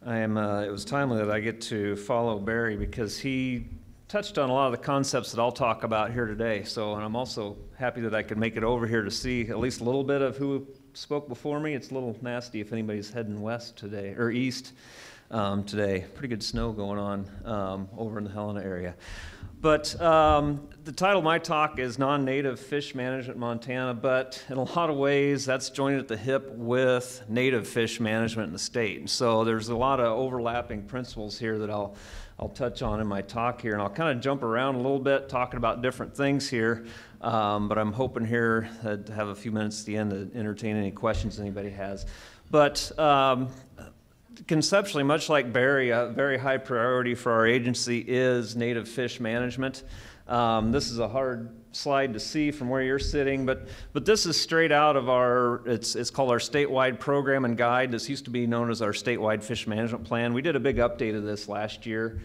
It was timely that I get to follow Barry because he touched on a lot of the concepts that I'll talk about here today. And I'm also happy that I could make it over here to see at least a little bit of who spoke before me. It's a little nasty if anybody's heading west today, or east today. Pretty good snow going on over in the Helena area. But the title of my talk is Non-Native Fish Management Montana, but in a lot of ways that's joined at the hip with native fish management in the state. And so there's a lot of overlapping principles here that I'll touch on in my talk here, and I'll kind of jump around a little bit talking about different things here, but I'm hoping here to have a few minutes at the end to entertain any questions anybody has. But conceptually, much like Barry, a very high priority for our agency is native fish management. This is a hard slide to see from where you're sitting, but this is straight out of it's called our statewide program and guide. This used to be known as our statewide fish management plan. We did a big update of this last year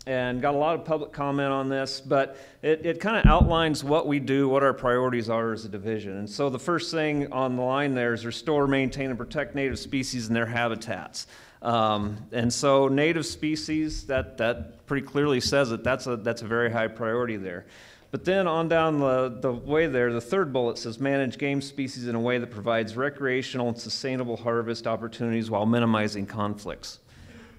and got a lot of public comment on this, but it kind of outlines what we do, what our priorities are as a division. And so the first thing on the line there is restore, maintain, and protect native species and their habitats. And so native species, that pretty clearly says that that's a very high priority there. But then on down the way there, the third bullet says manage game species in a way that provides recreational and sustainable harvest opportunities while minimizing conflicts.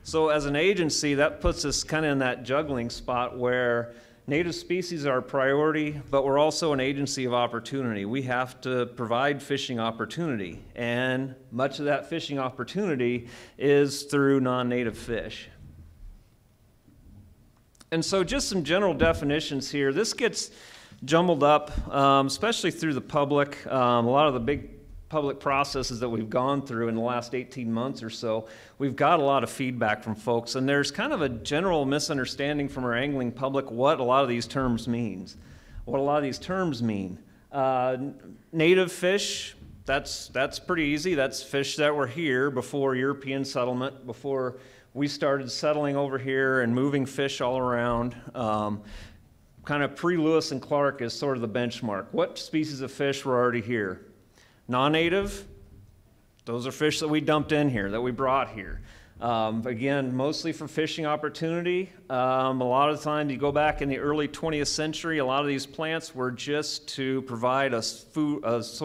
So as an agency, that puts us kind of in that juggling spot where native species are a priority, but we're also an agency of opportunity. We have to provide fishing opportunity, and much of that fishing opportunity is through non-native fish. And so just some general definitions here. This gets jumbled up, especially through the public. A lot of the big public processes that we've gone through in the last 18 months or so, we've got a lot of feedback from folks, and there's kind of a general misunderstanding from our angling public what a lot of these terms mean. Native fish, that's pretty easy. That's fish that were here before European settlement, before we started settling over here and moving fish all around. Kind of pre-Lewis and Clark is sort of the benchmark. What species of fish were already here? Non-native, those are fish that we dumped in here, that we brought here. Again, mostly for fishing opportunity. A lot of the time, you go back in the early 20th century, a lot of these plants were just to provide a source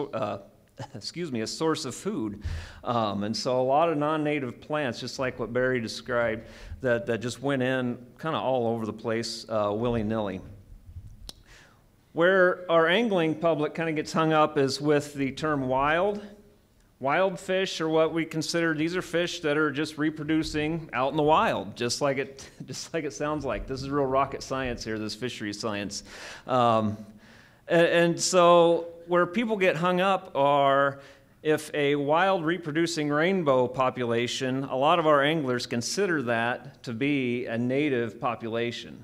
of food. And so a lot of non-native plants, just like what Barry described, that just went in kind of all over the place willy-nilly. Where our angling public kind of gets hung up is with the term wild. Wild fish are what we consider, these are fish that are just reproducing out in the wild, just like it sounds like. This is real rocket science here, this fisheries science. And so where people get hung up are if a wild reproducing rainbow population, a lot of our anglers consider that to be a native population.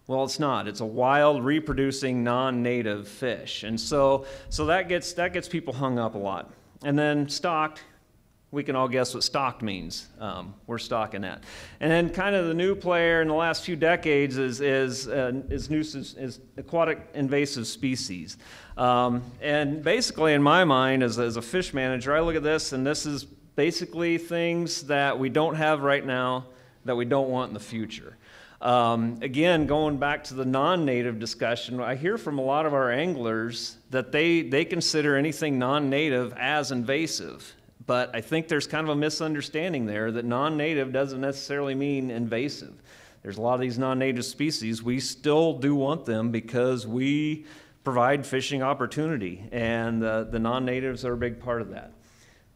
Well, it's not. It's a wild, reproducing, non-native fish. And so that gets people hung up a lot. And then stocked, we can all guess what stocked means. We're stocking that. And then kind of the new player in the last few decades is aquatic invasive species. And basically, in my mind, as a fish manager, I look at this, and this is basically things that we don't have right now that we don't want in the future. Again, going back to the non-native discussion, I hear from a lot of our anglers that they consider anything non-native as invasive. But I think there's kind of a misunderstanding there that non-native doesn't necessarily mean invasive. There's a lot of these non-native species. We still do want them because we provide fishing opportunity, and the non-natives are a big part of that.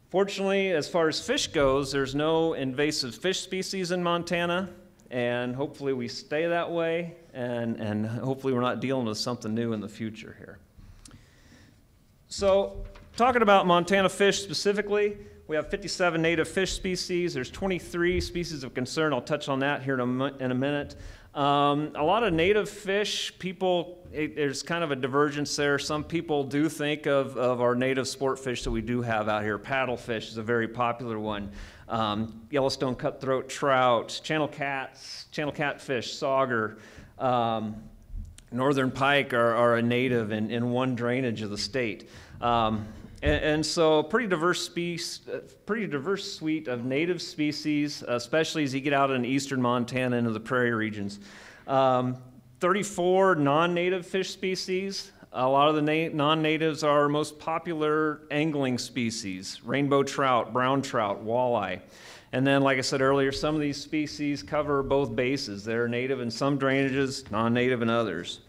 Fortunately, as far as fish goes, there's no invasive fish species in Montana. And hopefully we stay that way, and hopefully we're not dealing with something new in the future here. So talking about Montana fish specifically, we have 57 native fish species. There's 23 species of concern. I'll touch on that here in a minute. A lot of native fish, there's kind of a divergence there. Some people do think of our native sport fish that we do have out here. Paddlefish is a very popular one. Yellowstone cutthroat trout, channel catfish, sauger, northern pike are a native in one drainage of the state. And so pretty diverse suite of native species, especially as you get out in eastern Montana into the prairie regions. 34 non-native fish species. A lot of the non-natives are our most popular angling species: rainbow trout, brown trout, walleye. And then, like I said earlier, some of these species cover both bases. They're native in some drainages, non-native in others.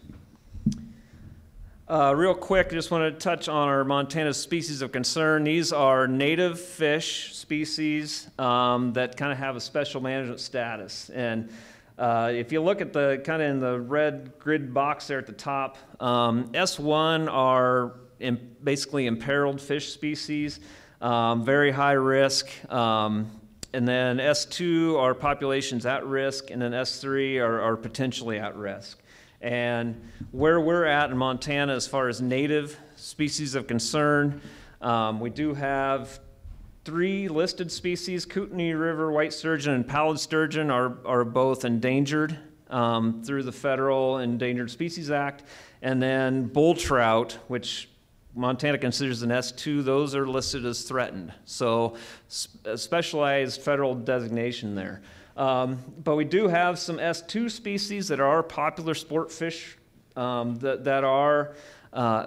Real quick, I just want to touch on our Montana species of concern. These are native fish species that kind of have a special management status. And if you look at the kind of in the red grid box there at the top, S1 are basically imperiled fish species, very high risk. And then S2 are populations at risk, and then S3 are potentially at risk. And where we're at in Montana as far as native species of concern, we do have 3 listed species. Kootenai River white sturgeon and pallid sturgeon are both endangered through the Federal Endangered Species Act. And then bull trout, which Montana considers an S2, those are listed as threatened. So a specialized federal designation there. But we do have some S2 species that are popular sport fish that are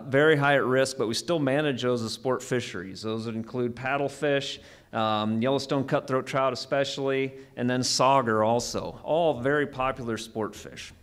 very high at risk, but we still manage those as sport fisheries. Those would include paddlefish, Yellowstone cutthroat trout especially, and then sauger also. All very popular sport fish.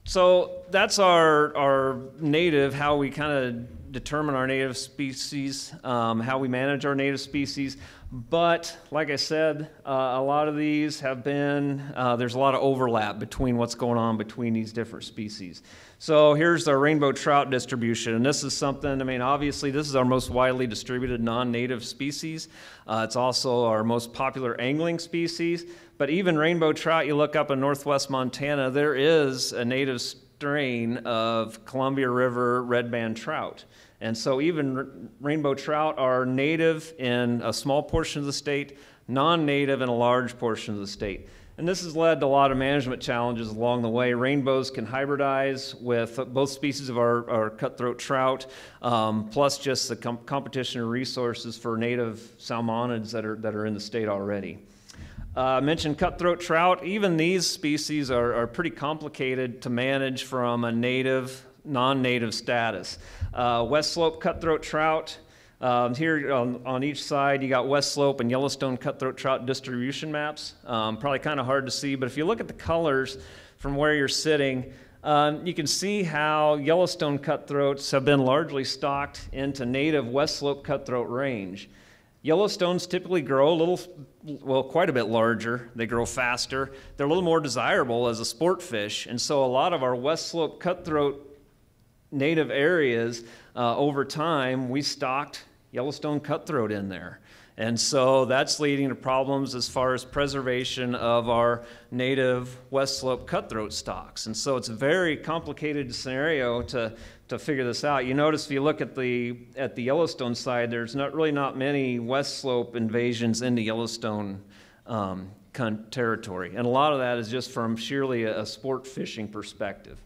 So that's our native, how we kind of determine our native species, how we manage our native species. But like I said, a lot of these have been, there's a lot of overlap between what's going on between these different species. So here's our rainbow trout distribution, and this is something, I mean, obviously this is our most widely distributed non-native species. It's also our most popular angling species, but even rainbow trout, you look up in northwest Montana, there is a native strain of Columbia River red band trout. And so even rainbow trout are native in a small portion of the state, non-native in a large portion of the state. And this has led to a lot of management challenges along the way. Rainbows can hybridize with both species of our cutthroat trout, plus just the competition of resources for native salmonids that are in the state already. I mentioned cutthroat trout. Even these species are pretty complicated to manage from a native, non-native status. West Slope cutthroat trout, here on each side you got West Slope and Yellowstone cutthroat trout distribution maps. Probably kind of hard to see, but if you look at the colors from where you're sitting, you can see how Yellowstone cutthroats have been largely stocked into native West Slope cutthroat range. Yellowstones typically grow quite a bit larger. They grow faster. They're a little more desirable as a sport fish, and so a lot of our West Slope cutthroat native areas, over time, we stocked Yellowstone cutthroat in there. And so that's leading to problems as far as preservation of our native West Slope cutthroat stocks. And so it's a very complicated scenario to figure this out. You notice if you look at the Yellowstone side, there's really not many West Slope invasions into Yellowstone territory. And a lot of that is just from sheerly a sport fishing perspective.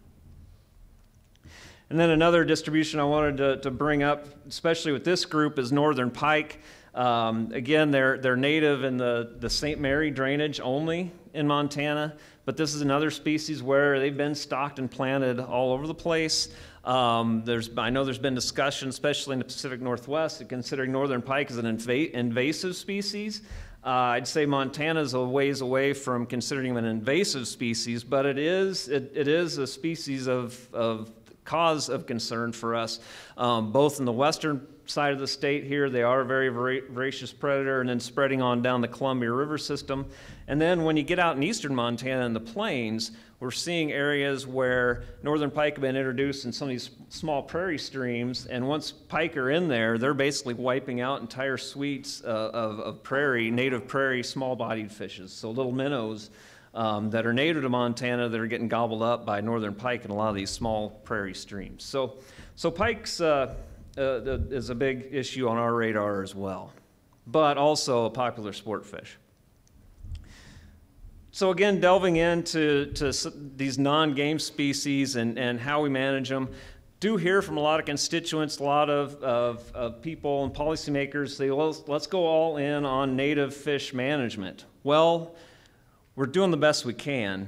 And then another distribution I wanted to bring up, especially with this group, is northern pike. Again, they're native in the St. Mary drainage only in Montana, but this is another species where they've been stocked and planted all over the place. I know there's been discussion, especially in the Pacific Northwest, of considering northern pike as an invasive species. I'd say Montana's a ways away from considering them an invasive species, but it is a species of cause of concern for us, both in the western side of the state here. They are a very voracious predator, and then spreading on down the Columbia River system. And then when you get out in eastern Montana in the plains, we're seeing areas where northern pike have been introduced in some of these small prairie streams, and once pike are in there, they're basically wiping out entire suites of native prairie small-bodied fishes, so little minnows that are native to Montana that are getting gobbled up by northern pike in a lot of these small prairie streams. So pike's is a big issue on our radar as well, but also a popular sport fish. So again, delving into these non-game species and how we manage them, do hear from a lot of constituents, a lot of people and policymakers say, well, let's go all in on native fish management. Well, we're doing the best we can,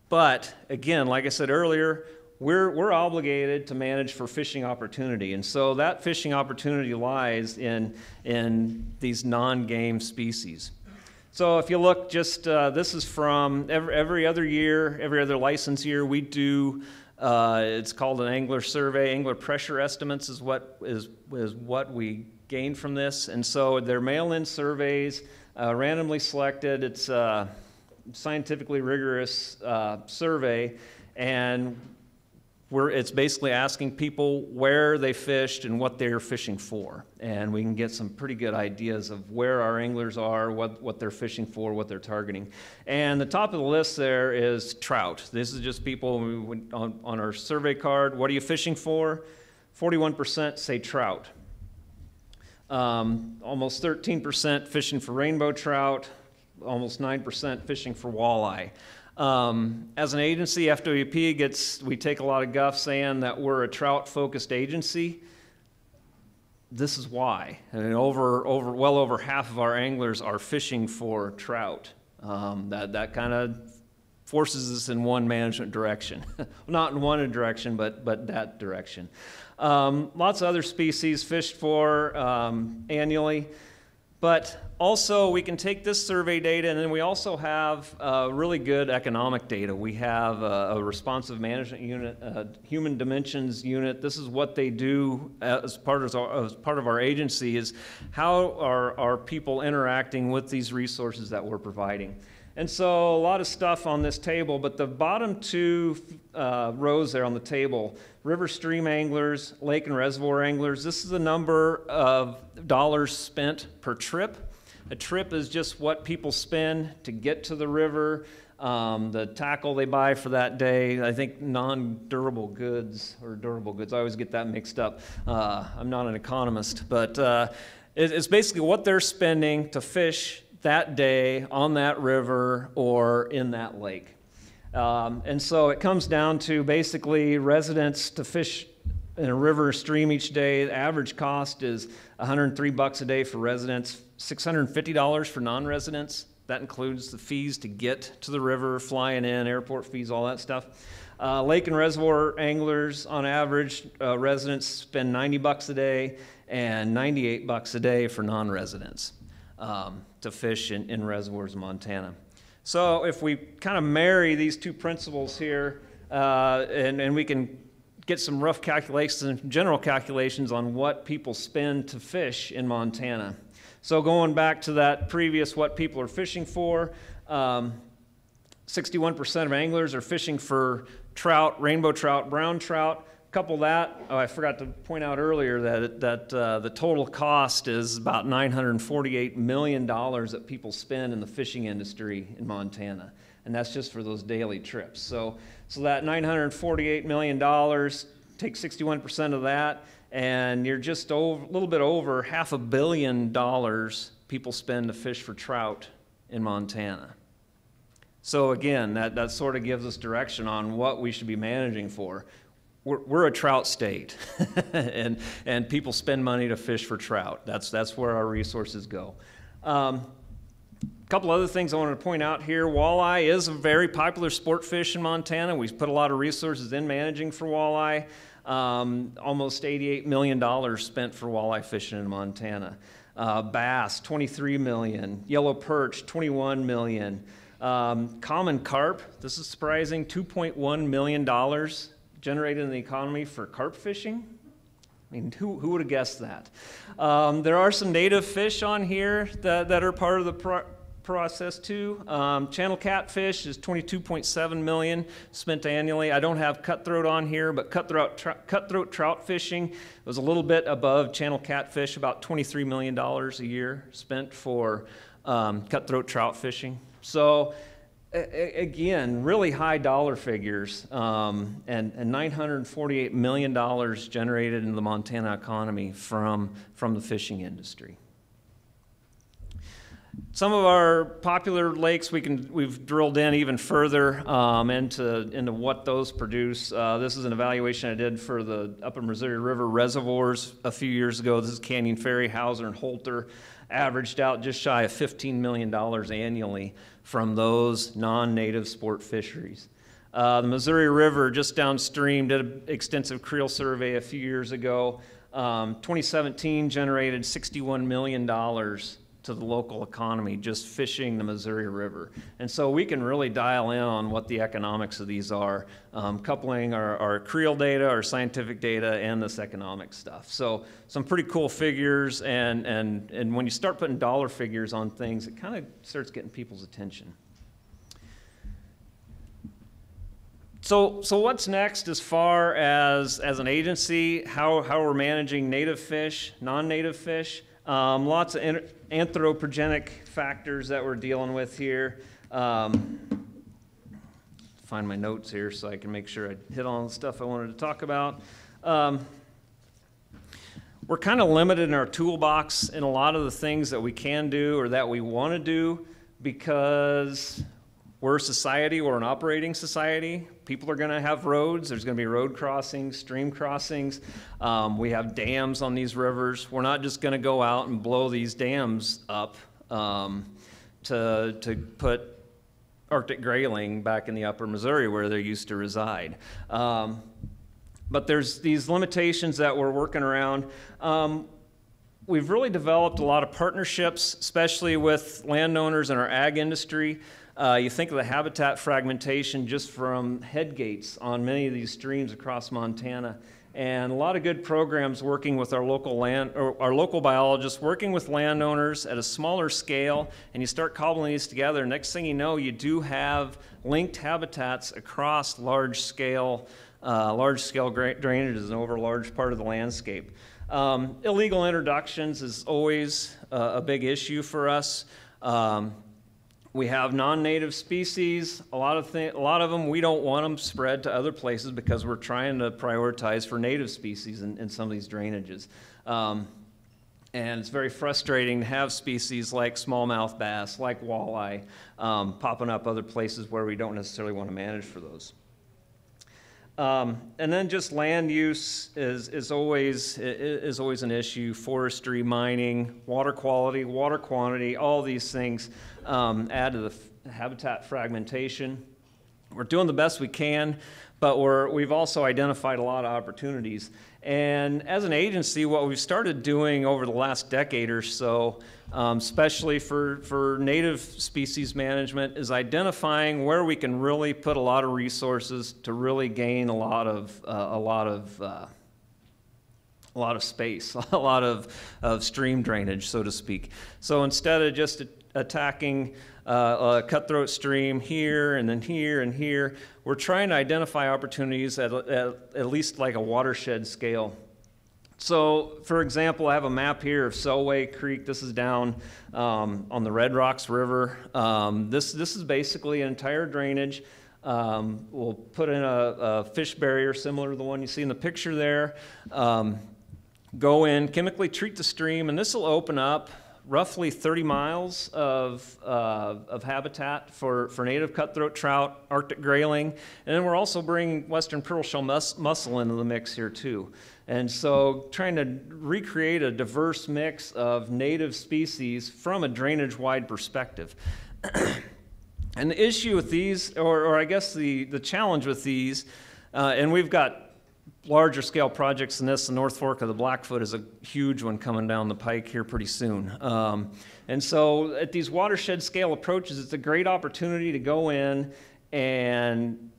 but again, like I said earlier, we're obligated to manage for fishing opportunity, and so that fishing opportunity lies in these non-game species. So if you look, just this is from every other year, every other license year, we do. It's called an angler survey. Angler pressure estimates is what we gain from this, and so they're mail-in surveys, randomly selected. It's a scientifically rigorous survey, and it's basically asking people where they fished and what they're fishing for. And we can get some pretty good ideas of where our anglers are, what they're fishing for, what they're targeting. And the top of the list there is trout. This is just people on our survey card. What are you fishing for? 41% say trout. Almost 13% fishing for rainbow trout. Almost 9% fishing for walleye. As an agency, FWP we take a lot of guff saying that we're a trout-focused agency. This is why. And well over half of our anglers are fishing for trout. That kind of forces us in one management direction. Not in one direction, but that direction. Lots of other species fished for annually. But also, we can take this survey data, and then we also have really good economic data. We have a responsive management unit, a human dimensions unit. This is what they do as part of our agency, is how are people interacting with these resources that we're providing. And so a lot of stuff on this table, but the bottom two rows there on the table, river stream anglers, lake and reservoir anglers, this is the number of dollars spent per trip. A trip is just what people spend to get to the river, the tackle they buy for that day. I think non-durable goods or durable goods, I always get that mixed up. I'm not an economist, but it's basically what they're spending to fish that day on that river or in that lake. And so it comes down to basically residents to fish in a river or stream each day. The average cost is $103 a day for residents, $650 for non-residents. That includes the fees to get to the river, flying in, airport fees, all that stuff. Lake and reservoir anglers, on average, residents spend $90 a day and $98 a day for non-residents to fish in reservoirs in Montana. So if we kind of marry these two principles here, and we can get some rough calculations, general calculations on what people spend to fish in Montana. So going back to that previous what people are fishing for, 61% of anglers are fishing for trout, rainbow trout, brown trout. Couple that, I forgot to point out earlier that the total cost is about $948 million that people spend in the fishing industry in Montana, and that's just for those daily trips. So that $948 million, take 61% of that, and you're just a little bit over $500 million people spend to fish for trout in Montana. So again, that sort of gives us direction on what we should be managing for. We're a trout state, and people spend money to fish for trout. That's where our resources go. A couple other things I wanted to point out here. Walleye is a very popular sport fish in Montana. We've put a lot of resources in managing for walleye. Almost $88 million spent for walleye fishing in Montana. Bass, $23 million. Yellow perch, $21 million. Common carp, this is surprising, $2.1 million generated in the economy for carp fishing. I mean, who would have guessed that? There are some native fish on here that are part of the process too. Channel catfish is $22.7 million spent annually. I don't have cutthroat on here, but cutthroat trout fishing was a little bit above channel catfish, about $23 million a year spent for cutthroat trout fishing. So again, really high dollar figures, and $948 million generated in the Montana economy from the fishing industry. Some of our popular lakes, we've drilled in even further into what those produce. This is an evaluation I did for the Upper Missouri River reservoirs a few years ago. This is Canyon Ferry, Hauser, and Holter. Averaged out just shy of $15 million annually from those non-native sport fisheries. The Missouri River just downstream did an extensive creel survey a few years ago. 2017 generated $61 million to the local economy just fishing the Missouri River. And so we can really dial in on what the economics of these are, coupling our creel data, our scientific data, and this economic stuff. So some pretty cool figures, and when you start putting dollar figures on things, it kind of starts getting people's attention. So what's next as far as an agency, how we're managing native fish, non-native fish? Lots of anthropogenic factors that we're dealing with here. Find my notes here so I can make sure I hit on the stuff I wanted to talk about. We're kind of limited in our toolbox in a lot of the things that we can do or that we want to do because we're a society, we're an operating society. People are going to have roads. There's going to be road crossings, stream crossings. We have dams on these rivers. We're not just going to go out and blow these dams up to put Arctic grayling back in the upper Missouri where they used to reside. But there's these limitations that we're working around. We've really developed a lot of partnerships, especially with landowners in our ag industry. You think of the habitat fragmentation just from head gates on many of these streams across Montana, and a lot of good programs working with our local biologists, working with landowners at a smaller scale, and you start cobbling these together. Next thing you know, you do have linked habitats across large-scale drainages and over a large part of the landscape. Illegal introductions is always a big issue for us. We have non-native species. A lot of them, we don't want them spread to other places because we're trying to prioritize for native species in some of these drainages. And it's very frustrating to have species like smallmouth bass, like walleye, popping up other places where we don't necessarily want to manage for those. And then just land use is always an issue. Forestry, mining, water quality, water quantity, all these things add to the habitat fragmentation. We're doing the best we can, but we've also identified a lot of opportunities. And as an agency, what we've started doing over the last decade or so, especially for native species management, is identifying where we can really put a lot of resources to really gain a lot of space, a lot of stream drainage, so to speak. So instead of just attacking a cutthroat stream here and then here and here, we're trying to identify opportunities at least like a watershed scale. So, for example, I have a map here of Selway Creek. This is down on the Red Rocks River. This is basically an entire drainage. We'll put in a fish barrier similar to the one you see in the picture there. Go in, chemically treat the stream, and this will open up roughly 30 miles of habitat for native cutthroat trout, Arctic grayling, and then we're also bringing western pearl shell mussel into the mix here too. And so trying to recreate a diverse mix of native species from a drainage-wide perspective. And the issue with these, or I guess the challenge with these, and we've got larger scale projects than this. The North Fork of the Blackfoot is a huge one coming down the pike here pretty soon. And so at these watershed scale approaches, it's a great opportunity to go in and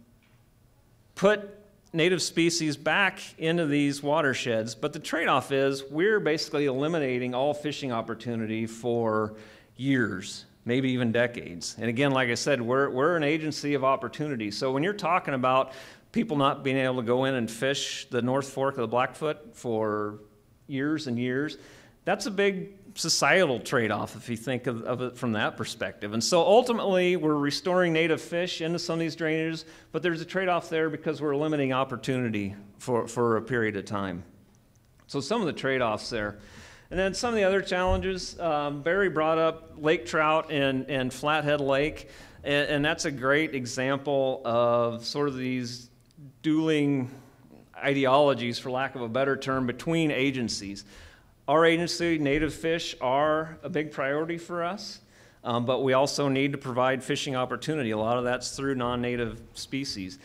put native species back into these watersheds. But the trade-off is we're basically eliminating all fishing opportunity for years, maybe even decades. And again, like I said, we're an agency of opportunity. So when you're talking about people not being able to go in and fish the North Fork of the Blackfoot for years and years, that's a big societal trade-off if you think of it from that perspective. And so ultimately, we're restoring native fish into some of these drainages, but there's a trade-off there because we're limiting opportunity for a period of time. So some of the trade-offs there. And then some of the other challenges, Barry brought up lake trout and Flathead Lake, and that's a great example of sort of these dueling ideologies, for lack of a better term, between agencies. Our agency, native fish, are a big priority for us, but we also need to provide fishing opportunity. A lot of that's through non-native species.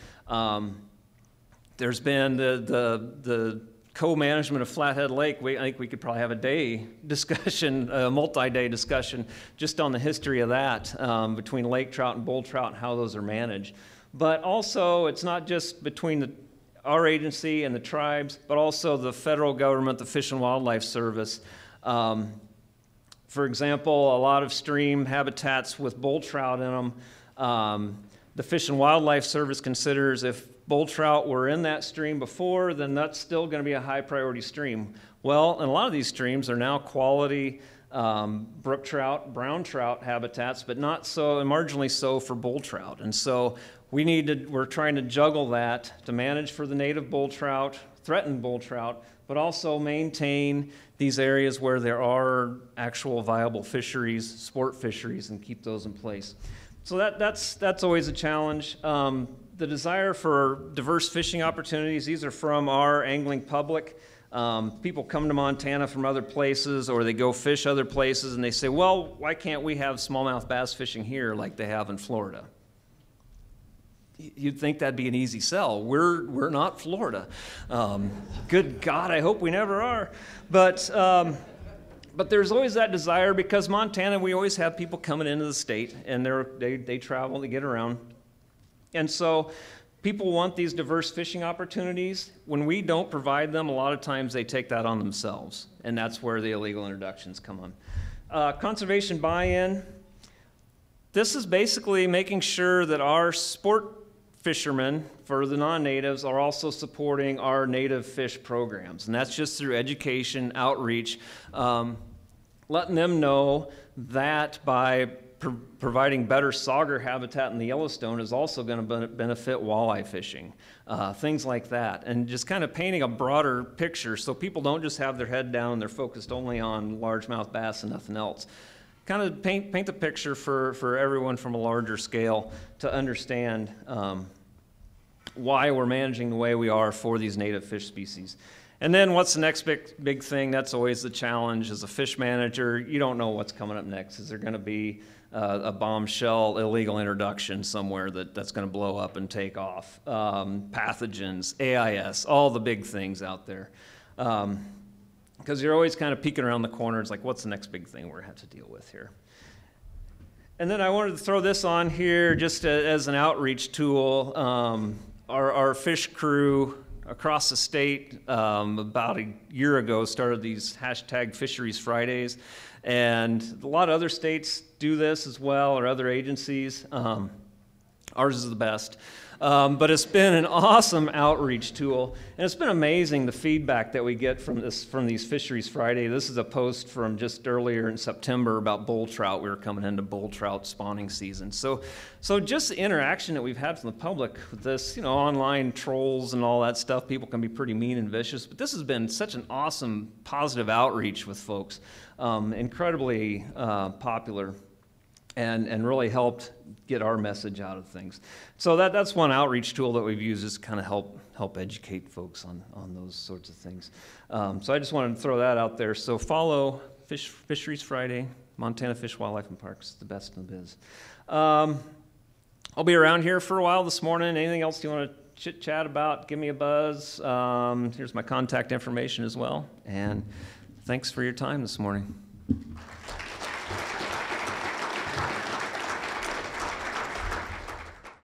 There's been the co-management of Flathead Lake. I think we could probably have a day discussion, a multi-day discussion, just on the history of that between lake trout and bull trout and how those are managed. But also, it's not just between our agency and the tribes, but also the federal government, the Fish and Wildlife Service. For example, a lot of stream habitats with bull trout in them. The Fish and Wildlife Service considers if bull trout were in that stream before, then that's still going to be a high priority stream. Well, and a lot of these streams are now quality brook trout, brown trout habitats, but not so, and marginally so for bull trout. And so we're trying to juggle that to manage for the native bull trout, threatened bull trout, but also maintain these areas where there are actual viable fisheries, sport fisheries, and keep those in place. So that's always a challenge. The desire for diverse fishing opportunities, these are from our angling public. People come to Montana from other places, or they go fish other places, and they say, well, why can't we have smallmouth bass fishing here like they have in Florida? You'd think that'd be an easy sell. We're not Florida. Good God, I hope we never are. But there's always that desire, because Montana, we always have people coming into the state, and they travel, they get around. And so people want these diverse fishing opportunities. When we don't provide them, a lot of times they take that on themselves, and that's where the illegal introductions come on. Conservation buy-in. This is basically making sure that our sport fishermen, for the non-natives, are also supporting our native fish programs, and that's just through education, outreach, letting them know that by providing better sauger habitat in the Yellowstone is also going to benefit walleye fishing, things like that, and just kind of painting a broader picture so people don't just have their head down and they're focused only on largemouth bass and nothing else. Kind of paint the picture for everyone from a larger scale to understand why we're managing the way we are for these native fish species. And then what's the next big thing? That's always the challenge. As a fish manager, you don't know what's coming up next. Is there going to be a bombshell illegal introduction somewhere that's going to blow up and take off? Pathogens, AIS, all the big things out there. Because you're always kind of peeking around the corner. It's like, what's the next big thing we're going to have to deal with here? And then I wanted to throw this on here just as an outreach tool. Our fish crew across the state about a year ago started these hashtag Fisheries Fridays, and a lot of other states do this as well, or other agencies. Ours is the best. But it's been an awesome outreach tool, and it's been amazing the feedback that we get from these Fisheries Friday. This is a post from just earlier in September about bull trout. We were coming into bull trout spawning season. So just the interaction that we've had from the public with this, online trolls and all that stuff, people can be pretty mean and vicious, but this has been such an awesome, positive outreach with folks, incredibly popular. And really helped get our message out of things. So that's one outreach tool that we've used, is kind of help educate folks on those sorts of things. So I just wanted to throw that out there. So follow Fisheries Friday, Montana Fish, Wildlife, and Parks, the best in the biz. I'll be around here for a while this morning. Anything else you want to chit-chat about, give me a buzz. Here's my contact information as well. And thanks for your time this morning.